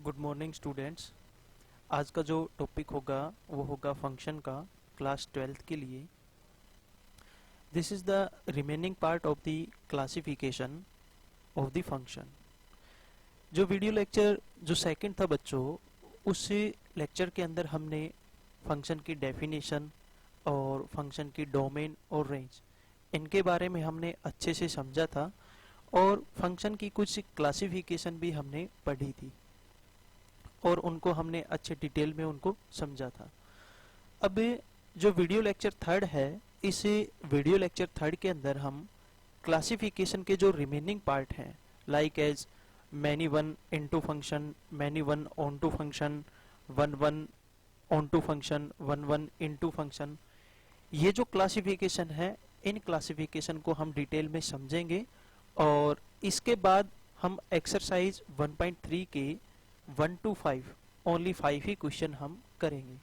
Good morning students. आज का जो टॉपिक होगा वो होगा फंक्शन का, क्लास 12th के लिए। This is the remaining part of the classification of the function. जो वीडियो लेक्चर जो सेकंड था बच्चों, उस लेक्चर के अंदर हमने फंक्शन की डेफिनेशन और फंक्शन की डोमेन और रेंज, इनके बारे में हमने अच्छे से समझा था और फंक्शन की कुछ क्लासिफिकेशन भी हमने पढ़ी थी और उनको हमने अच्छे डिटेल में उनको समझा था। अब जो वीडियो लेक्चर थर्ड है, इस वीडियो लेक्चर थर्ड के अंदर हम क्लासिफिकेशन के जो रिमेनिंग पार्ट हैं, like as many one into function, many one onto function, one one onto function, one one into function, ये जो क्लासिफिकेशन है, इन क्लासिफिकेशन को हम डिटेल में समझेंगे और इसके बाद हम एक्सरसाइज 1.3 के 1 to 5 ओनली 5 ही क्वेश्चन हम करेंगे।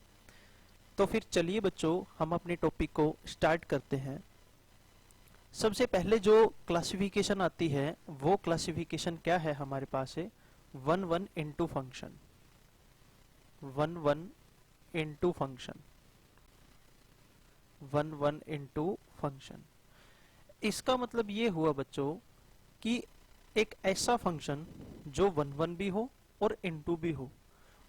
तो फिर चलिए बच्चों, हम अपने टॉपिक को स्टार्ट करते हैं। सबसे पहले जो क्लासिफिकेशन आती है वो क्लासिफिकेशन क्या है हमारे पास है, one one into function, one one into function, one one into function. इसका मतलब ये हुआ बच्चों कि एक ऐसा फंक्शन जो वन वन भी हो और इनटू भी हो,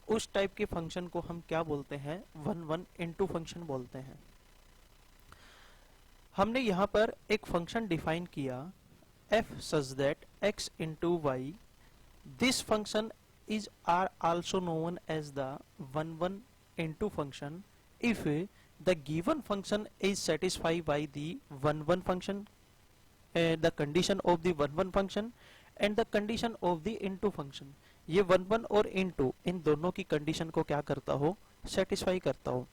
उस टाइप के फंक्शन को हम क्या बोलते हैं, वन वन इनटू फंक्शन बोलते हैं। हमने यहाँ पर एक फंक्शन डिफाइन किया, f such that x into y, this function is are also known as the one one into function if the given function is satisfied by the one one function, the condition of the one one function and the condition of the into function। ये one one और into, इन दोनों की condition को क्या करता हो, satisfy करता हो।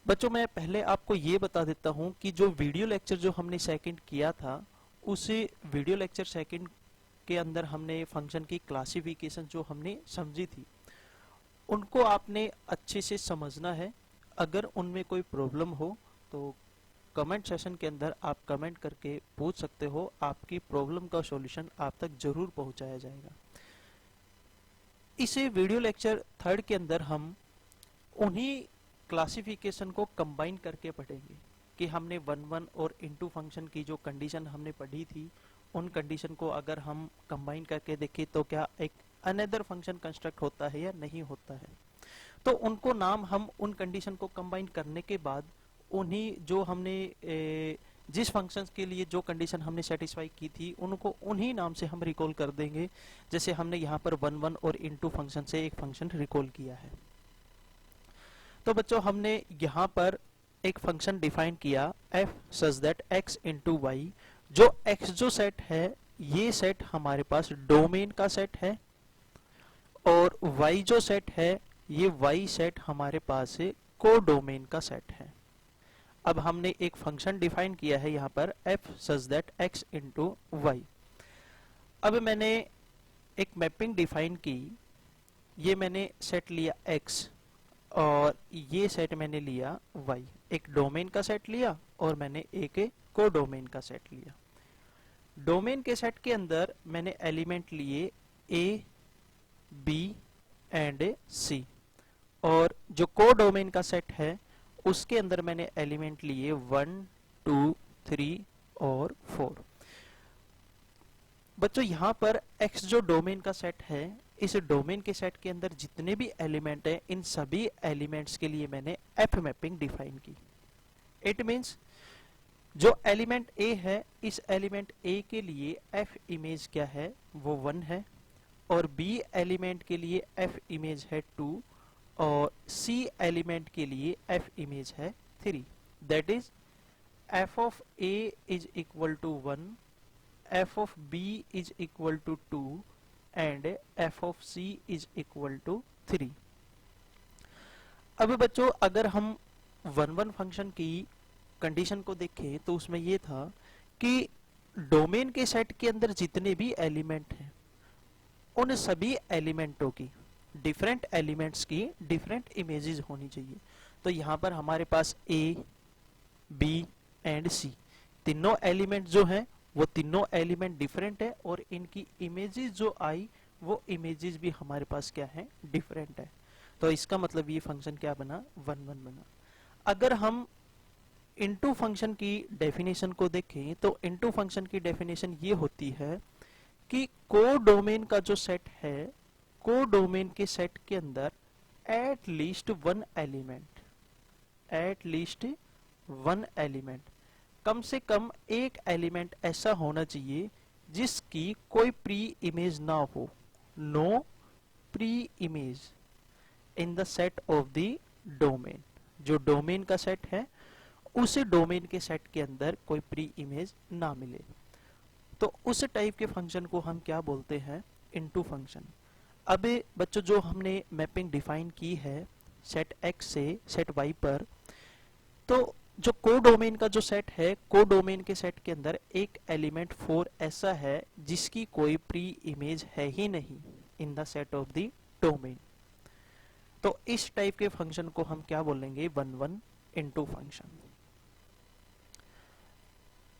बच्चों मैं पहले आपको ये बता देता हूँ कि जो वीडियो लेक्चर जो हमने सेकंड किया था, उस वीडियो लेक्चर सेकंड के अंदर हमने फंक्शन की क्लासिफिकेशन जो हमने समझी थी, उनको आपने अच्छे से समझना है। अगर उनमें कोई प्रॉब्लम हो तो कमेंट सेशन के अंदर आप कमेंट करके पूछ सकते हो, आपकी प्रॉब्लम का सॉल्यूशन आप तक जरूर पहुंचाया जाएगा। इस वीडियो लेक्चर थर्ड के अंदर हम उन्हीं क्लासिफिकेशन को कंबाइन करके पढ़ेंगे कि हमने वन वन और इनटू फंक्शन की जो कंडीशन हमने पढ़ी थी, उन कंडीशन को अगर हम कंबाइन करके देखें तो क्या एक अनदर फंक्शन कंस्ट्रक्ट होता है या नहीं होता है। तो उनको नाम हम उन कंडीशन को कंबाइन करने के बाद उन्हीं जो हमने जिस फंक्शंस के लिए जो कंडीशन हमने सेटिस्फाई की थी, उनको उन्हीं नाम से हम रिकॉल कर देंगे। जैसे हमने यहाँ पर वन वन और इनटू फंक्शन से एक फंक्शन रिकॉल किया है। तो बच्चों हमने यहाँ पर एक फंक्शन डिफाइन किया, f such that x into y, जो x जो सेट है, ये सेट हमारे पास डोमेन का सेट है और y जो सेट है, ये y सेट हमारे पास है कोडोमेन का सेट है। अब हमने एक फंक्शन डिफाइन किया है यहाँ पर, f such that x into y। अब मैंने एक मैपिंग डिफाइन की, ये मैंने सेट लिया x और ये सेट मैंने लिया y, एक डोमेन का सेट लिया और मैंने एक कोडोमेन का सेट लिया। डोमेन के सेट के अंदर मैंने एलिमेंट लिए a, b एंड c, और जो कोडोमेन का सेट है उसके अंदर मैंने एलिमेंट लिए 1, 2, 3 और 4। बच्चों यहाँ पर x जो डोमेन का सेट है, इस डोमेन के सेट के अंदर जितने भी एलिमेंट हैं, इन सभी एलिमेंट्स के लिए मैंने f मैपिंग डिफाइन की। इट मींस जो एलिमेंट a है, इस एलिमेंट a के लिए f इमेज क्या है, वो 1 है, और b एलिमेंट के लिए f इमेज है 2, और c एलिमेंट के लिए f इमेज है 3। That is f of a is equal to 1, f of b is equal to 2 and f of c is equal to 3। अब बच्चों अगर हम वन वन फंक्शन की कंडीशन को देखें तो उसमें ये था कि डोमेन के सेट के अंदर जितने भी एलिमेंट हैं, उन सभी एलिमेंटों की, डिफरेंट एलिमेंट्स की डिफरेंट इमेजेस होनी चाहिए। तो यहाँ पर हमारे पास a, b एंड c, तीनों एलिमेंट जो हैं वो तीनों एलिमेंट डिफरेंट है और इनकी इमेजेस जो आई वो इमेजेस भी हमारे पास क्या है, डिफरेंट है। तो इसका मतलब ये फंक्शन क्या बना, 1 1 बना। अगर हम इनटू फंक्शन की डेफिनेशन को देखें तो इनटू फंक्शन की डेफिनेशन ये होती है कि कोडोमेन का जो सेट है, कोडोमेन के सेट के अंदर एट लीस्ट वन एलिमेंट, कम से कम एक एलिमेंट ऐसा होना चाहिए जिसकी कोई प्री इमेज ना हो, no pre image in the set of the domain. जो डोमेन का सेट है उस डोमेन के सेट के अंदर कोई प्री इमेज ना मिले, तो उस टाइप के फंक्शन को हम क्या बोलते हैं, इनटू फंक्शन। अब बच्चों जो हमने मैपिंग डिफाइन की है सेट x से सेट y पर, तो जो कोडोमेन का जो सेट है, कोडोमेन के सेट के अंदर एक एलिमेंट 4 ऐसा है जिसकी कोई प्री इमेज है ही नहीं इन the set of the domain. तो इस टाइप के फंक्शन को हम क्या बोलेंगे, 1 1 इनटू फंक्शन।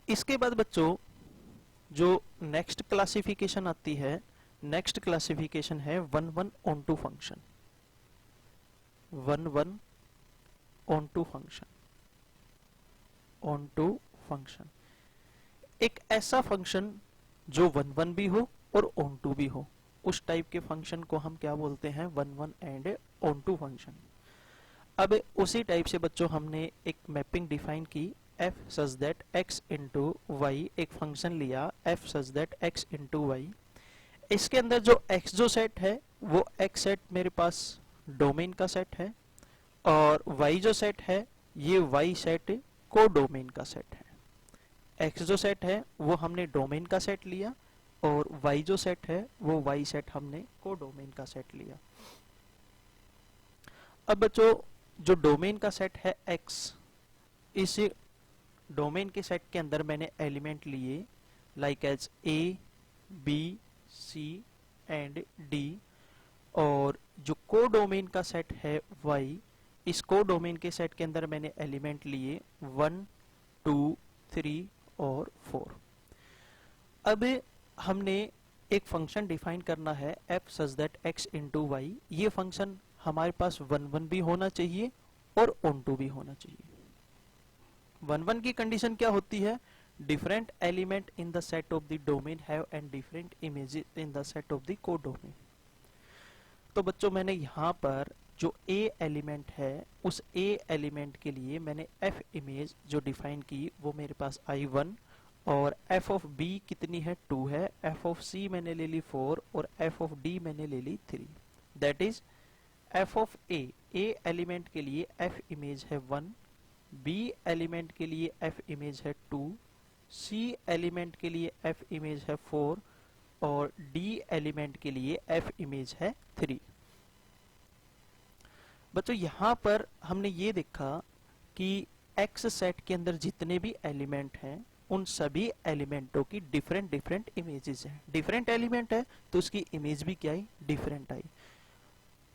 इसके बाद बच्चों जो नेक्स्ट क्लासिफिकेशन आती है, नेक्स्ट क्लासिफिकेशन है 1 1 onto function. 1 1 onto function, onto function एक ऐसा फंक्शन जो 1 1 भी हो और ऑनटू भी हो, उस टाइप के फंक्शन को हम क्या बोलते हैं, 1 1 एंड ऑनटू फंक्शन। अब उसी टाइप से बच्चों हमने एक मैपिंग डिफाइन की, f such that x into y, एक फंक्शन लिया f such that x into y। इसके अंदर जो x जो सेट है वो x सेट मेरे पास डोमेन का सेट है, और y जो सेट है ये y सेट को डोमेन का सेट है। x जो सेट है वो हमने डोमेन का सेट लिया, और y जो सेट है वो y सेट हमने को डोमेन का सेट लिया। अब बच्चों जो डोमेन का सेट है x, इस डोमेन के सेट के अंदर मैंने एलिमेंट लिए like as a, b, c and d, और जो कोडोमेन का सेट है y, इस कोडोमेन के सेट के अंदर मैंने एलिमेंट लिए 1 2 3 और 4। अब हमने एक फंक्शन डिफाइन करना है f such that x into y। ये फंक्शन हमारे पास 1 1 भी होना चाहिए और ऑनटू भी होना चाहिए। 1 1 की कंडीशन क्या होती है, different element in the set of the domain have and different images in the set of the codomain. तो बच्चों मैंने यहाँ पर जो a एलिमेंट है उस a एलिमेंट के लिए मैंने f इमेज जो डिफाइन की वो मेरे पास आई 1, और f ऑफ b कितनी है, 2 है, f ऑफ c मैंने ले ली 4 और f ऑफ d मैंने ले ली 3। That is f of a element के लिए f इमेज है 1, b एलिमेंट के लिए f इमेज है 2, c एलिमेंट के लिए f इमेज है 4 और d एलिमेंट के लिए f इमेज है 3। बच्चों यहाँ पर हमने ये देखा कि x सेट के अंदर जितने भी एलिमेंट हैं उन सभी एलिमेंटों की डिफरेंट डिफरेंट इमेजेस हैं। डिफरेंट एलिमेंट है तो उसकी इमेज भी क्या आई, डिफरेंट आई।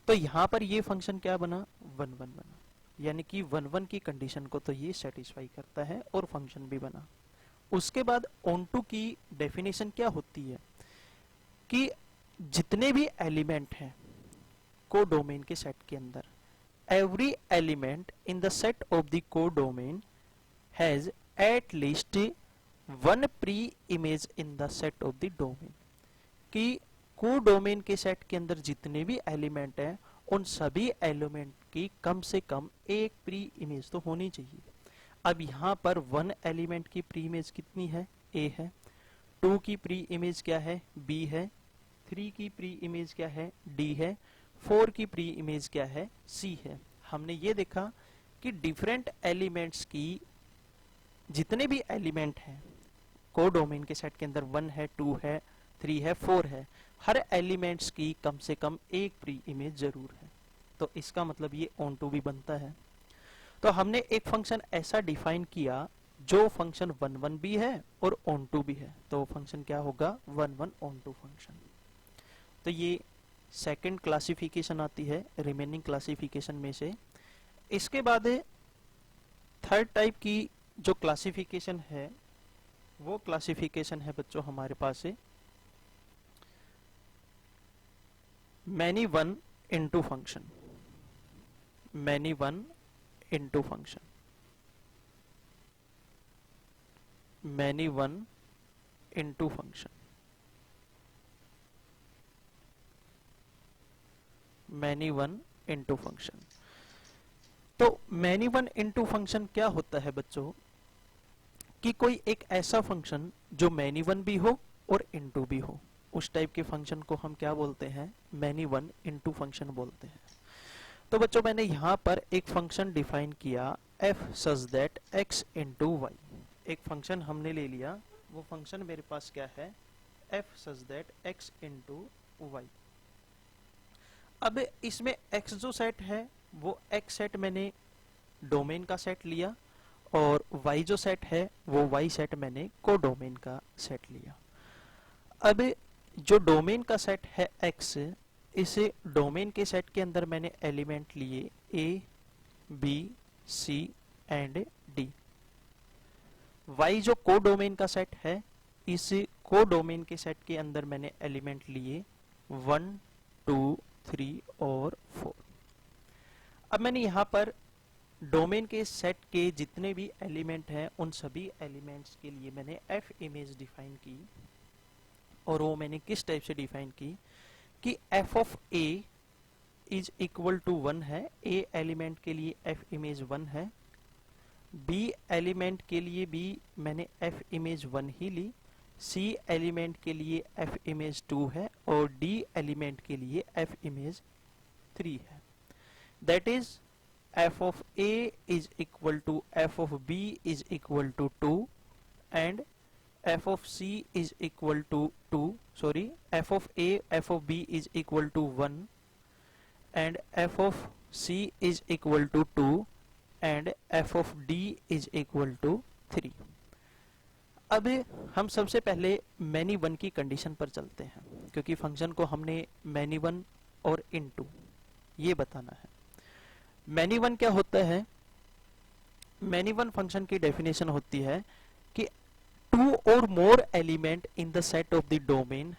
तो यहाँ पर ये फंक्शन क्या बना, 1 1 बना, यानी कि 1 1 की कंडीशन को तो ये सेटिस्फाई करता है और फंक्शन भी बना। उसके बाद ऑनटू की डेफिनेशन क्या होती है कि जितने भी एलिमेंट हैं कोडोमेन के सेट के अंदर, every element in the set of the codomain has eight least 1 pre image in the set of the domain, कि कोडोमेन के सेट के अंदर जितने भी एलिमेंट हैं उन सभी एलिमेंट की कम से कम एक प्री इमेज तो होनी चाहिए। अब यहाँ पर 1 एलिमेंट की प्री इमेज कितनी है, a है, 2 की प्री इमेज क्या है, b है, 3 की प्री इमेज क्या है, d है, 4 की प्री इमेज क्या है, c है। हमने ये देखा कि डिफरेंट एलिमेंट्स की जितने भी एलिमेंट हैं कोडोमेन के सेट के अंदर 1 है, 2 है, 3 है, 4 है, हर एलिमेंट्स की कम से कम एक प्री इमेज जरूर है। तो इसका मतलब ये ऑनटू भी बनता है। तो हमने एक फंक्शन ऐसा डिफाइन किया जो फंक्शन 1 1 भी है और ऑनटू भी है, तो फंक्शन क्या होगा, 1 1 ऑनटू फंक्शन। तो ये सेकंड क्लासिफिकेशन आती है रिमेनिंग क्लासिफिकेशन में से। इसके बाद थर्ड टाइप की जो क्लासिफिकेशन है वो क्लासिफिकेशन है बच्चों हमारे पास है many one into function, many one into function, many one into function, many one into function। तो many one into function क्या होता है बच्चों, कि कोई एक ऐसा फंक्शन जो many one भी हो और into भी हो, उस टाइप के फंक्शन को हम क्या बोलते हैं, many one into फंक्शन बोलते हैं। तो बच्चों मैंने यहाँ पर एक फंक्शन डिफाइन किया f such that x into y, एक फंक्शन हमने ले लिया, वो फंक्शन मेरे पास क्या है, f such that x into y। अब इसमें x जो सेट है वो x सेट मैंने डोमेन का सेट लिया, और y जो सेट है वो y सेट मैंने कोडोमेन का सेट लिया। अब जो डोमेन का सेट है x, इसे डोमेन के सेट के अंदर मैंने एलिमेंट लिए a, b, c and d। y जो कोडोमेन का सेट है, इस कोडोमेन के सेट के अंदर मैंने एलिमेंट लिए 1, 2, 3 और 4। अब मैंने यहाँ पर डोमेन के सेट के जितने भी एलिमेंट हैं उन सभी एलिमेंट्स के लिए मैंने f इमेज डिफाइन की, और वो मैंने किस टाइप से डिफाइन की कि f of a is equal to 1 है, a एलिमेंट के लिए f इमेज 1 है, b एलिमेंट के लिए भी मैंने f इमेज 1 ही ली, c एलिमेंट के लिए f इमेज 2 है, और d एलिमेंट के लिए f इमेज 3 है। That is f of a is equal to f of b is equal to 2 and f of c is equal to 2, sorry, f of a, f of b is equal to 1 and f of c is equal to 2 and f of d is equal to 3। अब हम सबसे पहले many one की condition पर चलते हैं, क्योंकि function को हमने many one और into ये बताना है। many one क्या होता है, many one फंक्शन की डेफिनेशन होती है कि two or more element in the set of the domain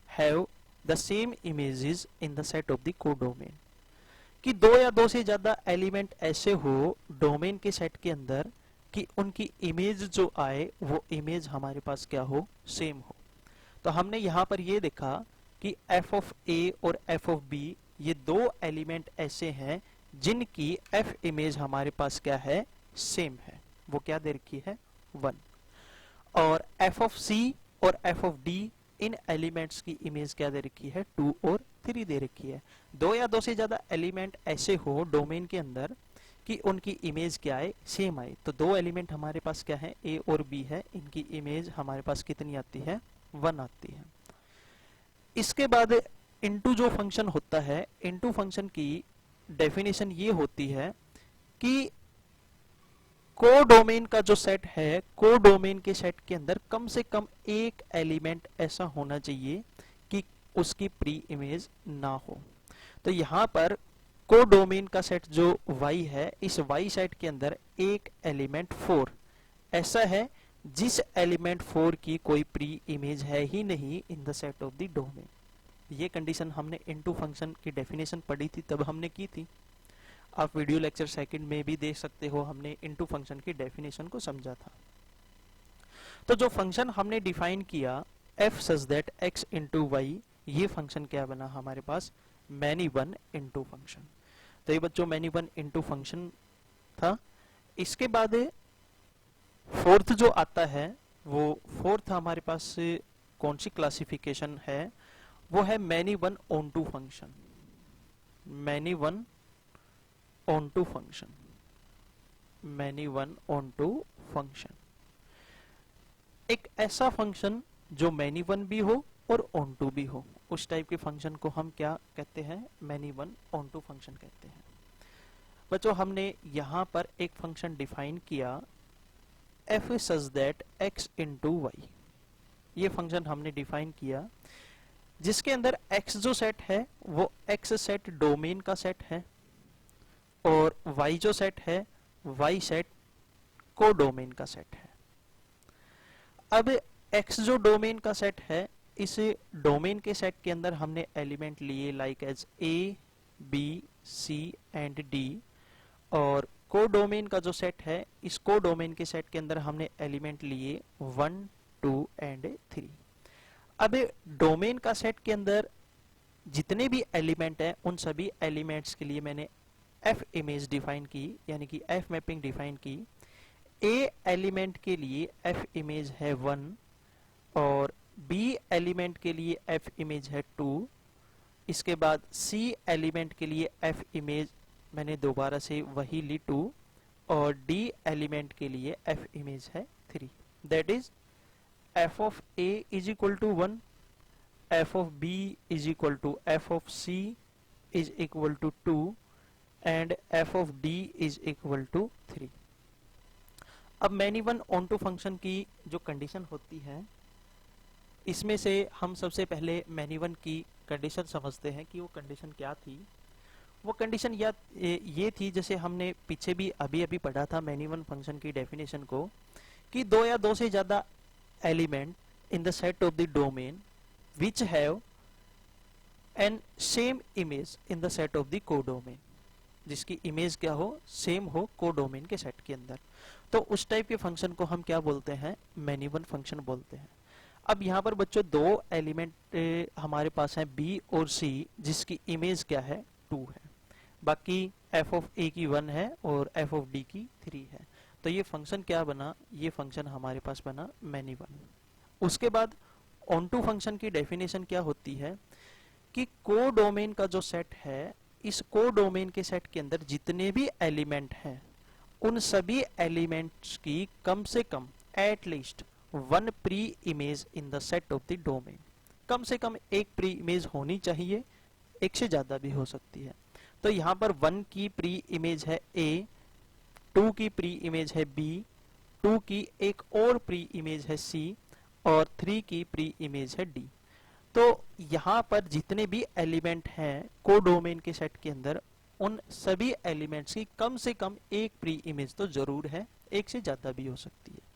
have the same images in the set of the codomain, कि दो या दो से ज्यादा एलिमेंट ऐसे हो डोमेन के सेट के अंदर कि उनकी इमेज जो आए वो इमेज हमारे पास क्या हो, सेम हो। तो हमने यहाँ पर ये देखा कि f of a और f of b ये दो एलिमेंट ऐसे हैं जिनकी f इमेज हमारे पास क्या है, सेम है, वो क्या दे रखी है, 1। और f of c और f of d in elements की इमेज क्या दे रखी है, 2 और 3 दे रखी है। दो या दो से ज्यादा एलिमेंट ऐसे हो डोमेन के अंदर कि उनकी इमेज क्या आए, सेम आए। तो दो एलिमेंट हमारे पास क्या है, a और b है, इनकी इमेज हमारे पास कितनी आती है, 1 आती है। इसके बाद इनटू जो फंक्शन होता है, इनटू फंक्शन की डेफिनेशन ये होती है कि कोडोमेन का जो सेट है, कोडोमेन के सेट के अंदर कम से कम एक एलिमेंट ऐसा होना चाहिए कि उसकी प्री इमेज ना हो। तो यहाँ पर कोडोमेन का सेट जो y है, इस y सेट के अंदर एक एलिमेंट 4 ऐसा है जिस एलिमेंट 4 की कोई प्री इमेज है ही नहीं इन the set of the domain. ये कंडीशन हमने इनटू फंक्शन की डेफिनेशन पढ़ी थी, तब हमने की थी। आप वीडियो लेक्चर सेकंड में भी देख सकते हो, हमने इनटू फंक्शन की डेफिनेशन को समझा था। तो जो फंक्शन हमने डिफाइन किया f such that x into y, ये फंक्शन क्या बना हमारे पास, many one into फंक्शन। तो ये बच्चों many one into फंक्शन था। इसके बाद फोर्थ जो आता है, वो फोर्थ हमारे पास कौन सी क्लासिफिकेशन है, वो है many one onto function, many one onto function, many one onto function. एक ऐसा फंक्शन जो many one भी हो और onto भी हो, उस टाइप के फंक्शन को हम क्या कहते हैं, many one onto फंक्शन कहते हैं। बच्चों हमने यहाँ पर एक फंक्शन डिफाइन किया f such that x into y, ये फंक्शन हमने डिफाइन किया जिसके अंदर x जो सेट है वो x सेट डोमेन का सेट है, और y जो सेट है y सेट कोडोमेन का सेट है। अब x जो डोमेन का सेट है, इस डोमेन के सेट के अंदर हमने एलिमेंट लिए like as A, B, C and D, और कोडोमेन का जो सेट है, इस कोडोमेन के सेट के अंदर हमने एलिमेंट लिए 1, 2 एंड 3। अब डोमेन का सेट के अंदर जितने भी एलिमेंट हैं उन सभी एलिमेंट्स के लिए मैंने एफ इमेज डिफाइन की, यानी कि एफ मैपिंग डिफाइन की। ए एलिमेंट के लिए एफ इमेज है 1 और बी एलिमेंट के लिए एफ इमेज है 2। इसके बाद सी एलिमेंट के लिए एफ इमेज मैंने दोबारा से वही ली 2 और डी एलिमेंट के लिए एफ इमेज है 3। That is F of A is equal to 1, F of B is equal to F of C is equal to 2 and F of D is equal to 3। अब many one onto function की जो condition होती है, इसमें से हम सबसे पहले मैनी वन की कंडीशन समझते हैं कि वो कंडीशन क्या थी। वो कंडीशन ये थी, जैसे हमने पीछे भी अभी पढ़ा था मैनी वन फंक्शन की डेफिनेशन को, कि दो या दो से ज्यादा element in the set of the domain which have an same image in the set of the codomain, जिसकी इमेज क्या हो, सेम हो कोडोमेन के सेट के अंदर। तो उस टाइप के फंक्शन को हम क्या बोलते हैं, मैनी वन फंक्शन बोलते हैं। अब यहाँ पर बच्चों दो एलिमेंट हमारे पास हैं बी और सी, जिसकी इमेज क्या है, 2 है। बाकी एफ ऑफ ए की 1 है और एफ ऑफ डी की 3 है। तो ये फंक्शन क्या बना, ये फंक्शन हमारे पास बना मैनी वन। उसके बाद ऑन टू फंक्शन की डेफिनेशन क्या होती है कि कोडोमेन का जो सेट है, इस कोडोमेन के सेट के अंदर जितने भी एलिमेंट हैं उन सभी एलिमेंट्स की कम से कम at least 1 pre image in the set of the domain. कम से कम एक प्री इमेज होनी चाहिए, एक से ज्यादा भी हो सकती है। तो यहाँ पर 1 की प्री इमेज है ए, 2 की प्री इमेज है बी, 2 की एक और प्री इमेज है सी और 3 की प्री इमेज है डी। तो यहाँ पर जितने भी एलिमेंट हैं कोडोमेन के सेट के अंदर, उन सभी एलिमेंट्स की कम से कम एक प्री इमेज तो जरूर है, एक से ज्यादा भी हो सकती है।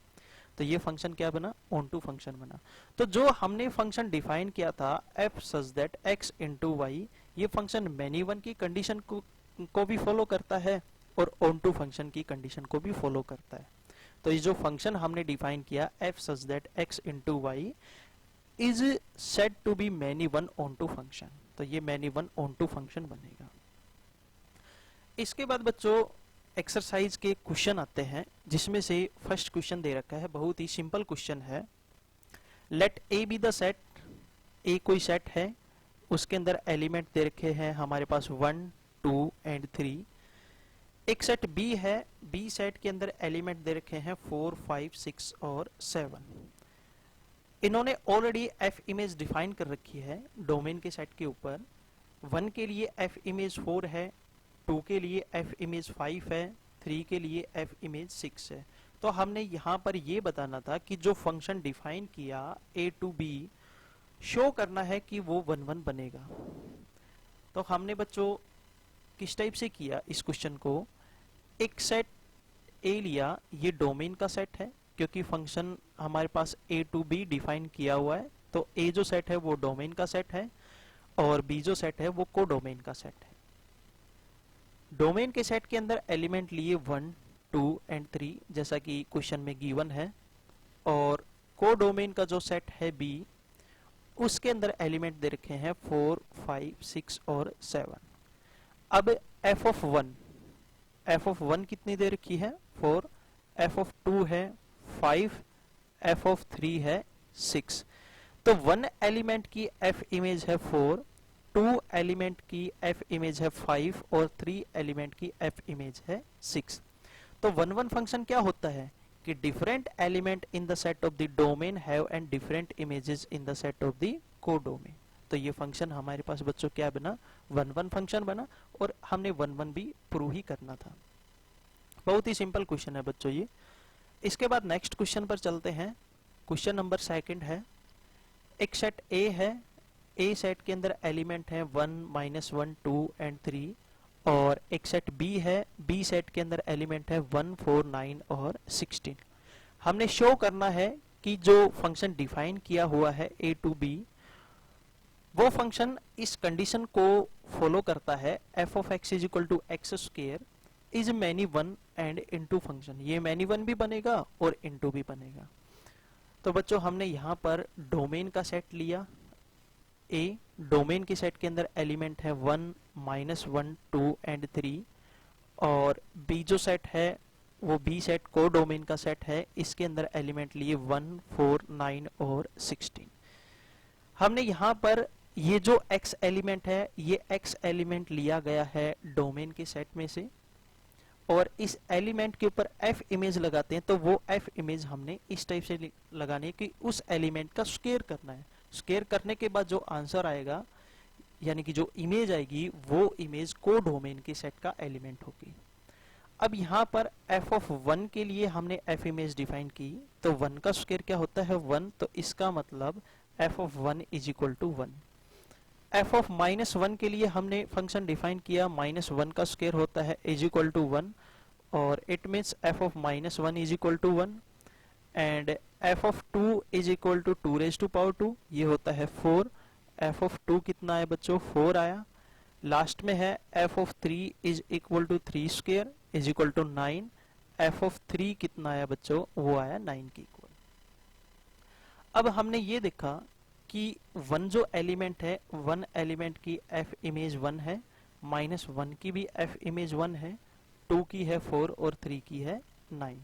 तो ये फंक्शन क्या बना, ऑन टू फंक्शन बना। तो जो हमने फंक्शन डिफाइन किया था F such that X into Y, ये फंक्शन मैनी वन की कंडीशन को भी फॉलो करता है और ऑन टू फंक्शन की कंडीशन को भी फॉलो करता है। तो ये जो फंक्शन हमने डिफाइन किया F such that X into Y is said to be many one onto function, तो ये many one onto function बनेगा। इसके बाद बच्चों एक्सरसाइज के क्वेश्चन आते हैं, जिसमें से फर्स्ट क्वेश्चन दे रखा है, बहुत ही सिंपल क्वेश्चन है। Let A be the set, A कोई सेट है, उसके अंदर एलिमेंट दे रखे हैं हमारे पास 1, 2 एंड 3। एक सेट बी है, बी सेट के अंदर एलिमेंट दे रखे हैं 4, 5, 6 और 7। इन्होंने ऑलरेडी एफ इमेज डिफाइन कर रखी है डोमेन के सेट के ऊपर। 1 के लिए एफ इमेज 4 है, 2 के लिए एफ इमेज 5 है, 3 के लिए एफ इमेज 6 है। तो हमने यहाँ पर ये बताना था कि जो फंक्शन डिफाइन किया ए टू बी, शो करना है कि वो 1, 1 बनेगा। तो हमने बच्चों किस टाइप से किया इस क्वेश्चन को, एक सेट ए लिया, ये डोमेन का सेट है क्योंकि फंक्शन हमारे पास ए टू बी डिफाइन किया हुआ है। तो ए जो सेट है वो डोमेन का सेट है और बी जो सेट है वो कोडोमेन का सेट है। डोमेन के सेट के अंदर एलिमेंट लिए 1, 2 एंड 3 जैसा कि क्वेश्चन में गिवन है, और कोडोमेन का जो सेट है बी, उसके अंदर एलिमेंट दे रखे हैं 4, 5, 6 और 7। अब एफ ऑफ 1 कितनी दे रखी है, 4, एफ ऑफ 2 है 5, एफ ऑफ 3 है 6। तो 1 एलिमेंट की एफ इमेज है 4, 2 एलिमेंट की एफ इमेज है 5 और 3 एलिमेंट की एफ इमेज है 6। तो 1, 1 फंक्शन क्या होता है कि different element in the set of the domain have and different images in the set of the codomain. तो ये फंक्शन हमारे पास बच्चों क्या बना, 1, 1 फंक्शन बना, और हमने 1, 1 भी प्रूव ही करना था। बहुत ही सिंपल क्वेश्चन है बच्चों ये। इसके बाद नेक्स्ट क्वेश्चन पर चलते हैं। क्वेश्चन नंबर 2 है, एक सेट ए है, ए सेट के अंदर एलिमेंट है 1, -1, 2 एंड 3, और एक सेट बी है, बी सेट के अंदर एलिमेंट है 1, 4, 9 और 16। हमने शो करना है कि जो फंक्शन डिफाइन किया हुआ है ए टू बी, वो फंक्शन इस कंडीशन को फॉलो करता है, F of X is equal to X square is many one and into function. ये मैनी वन भी बनेगा और इनटू भी बनेगा। तो बच्चों हमने यहाँ पर डोमेन का सेट लिया ए, डोमेन के सेट के अंदर एलिमेंट है 1, -1, 2 एंड 3, और बी जो सेट है वो बी सेट को डोमेन का सेट है, इसके अंदर एलिमेंट लिए 1, 4, 9 और 16। हमने यहाँ पर ये जो x एलिमेंट है ये x एलिमेंट लिया गया है डोमेन के सेट में से, और इस एलिमेंट के ऊपर f इमेज लगाते हैं। तो वो f इमेज हमने इस टाइप से लगानी है कि उस एलिमेंट का स्क्वायर करना है। स्क्वायर करने के बाद जो आंसर आएगा यानी कि जो इमेज आएगी वो इमेज को डोमेन के सेट का एलिमेंट होगी। अब यहाँ पर f ऑफ 1 के लिए हमने f इमेज डिफाइन की, तो 1 का स्क्वायर क्या होता है 1, तो इसका मतलब f of 1 is equal to 1। f of -1 के लिए हमने फंक्शन डिफाइन किया, -1 का स्क्वायर होता है इज इक्वल टू 1, और it means f of -1 is equal to 1, and f of 2 is equal to 2 raise to power 2, ये होता है 4। f ऑफ 2 कितना है बच्चों 4 आया। लास्ट में है f of 3 is equal to 3 square is equal to 9। f of 3 कितना आया बच्चों वो आया 9 के इक्वल। अब हमने ये देखा कि 1 जो एलिमेंट है 1 एलिमेंट की f इमेज 1 है, -1 की भी f इमेज 1 है, 2 की है 4 और 3 की है 9।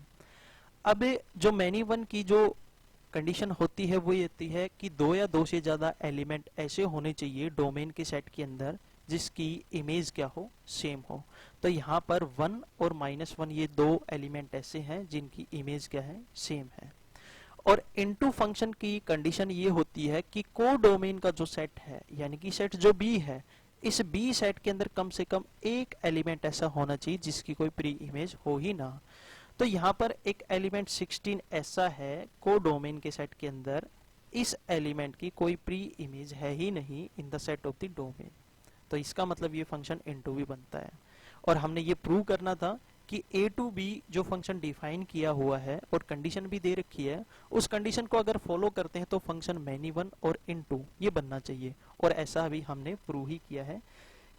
अब जो मैनी 1 की जो कंडीशन होती है वो ये होती है कि 2 या 2 से ज्यादा एलिमेंट ऐसे होने चाहिए डोमेन के सेट के अंदर जिसकी इमेज क्या हो सेम हो। तो यहाँ पर 1 और -1 ये 2 एलिमेंट ऐसे हैं जिनकी इमेज क्या है सेम है। और इनटू फंक्शन की कंडीशन ये होती है कि को डोमेन का जो सेट है यानी कि सेट जो बी है, इस बी सेट के अंदर कम से कम एक एलिमेंट ऐसा होना चाहिए जिसकी कोई प्री इमेज हो ही ना। तो यहाँ पर एक एलिमेंट 16 ऐसा है को डोमेन के सेट के अंदर इस एलिमेंट की कोई प्री इमेज है ही नहीं इन the set of the domain. तो इसका मतलब ये फंक्शन इनटू भी बनता है। और हमने ये प्रूव करना था कि a टू b जो फंक्शन डिफाइन किया हुआ है और कंडीशन भी दे रखी है, उस कंडीशन को अगर फॉलो करते हैं तो फंक्शन मैनी 1 और इनटू ये बनना चाहिए। और ऐसा भी हमने प्रूव ही किया है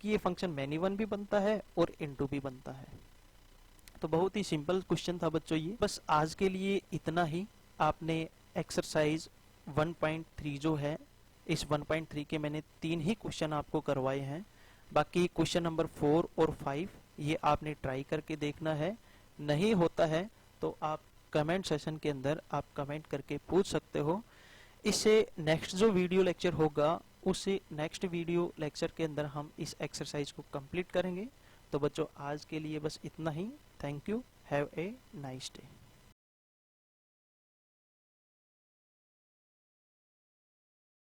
कि ये फंक्शन मैनी 1 भी बनता है और इनटू भी बनता है। तो बहुत ही सिंपल क्वेश्चन था बच्चों ये। बस आज के लिए इतना ही। आपने एक्सरसाइज 1.3 जो है, इस 1.3 के मैंने 3 ही क्वेश्चन आपको करवाए हैं। बाकी क्वेश्चन नंबर 4 और 5 ये आपने ट्राई करके देखना है। नहीं होता है तो आप कमेंट सेशन के अंदर आप कमेंट करके पूछ सकते हो। इससे नेक्स्ट जो वीडियो लेक्चर होगा उसे नेक्स्ट वीडियो लेक्चर के अंदर हम इस एक्सरसाइज को कंप्लीट करेंगे। तो बच्चों आज के लिए बस इतना ही। Thank you, have a nice day.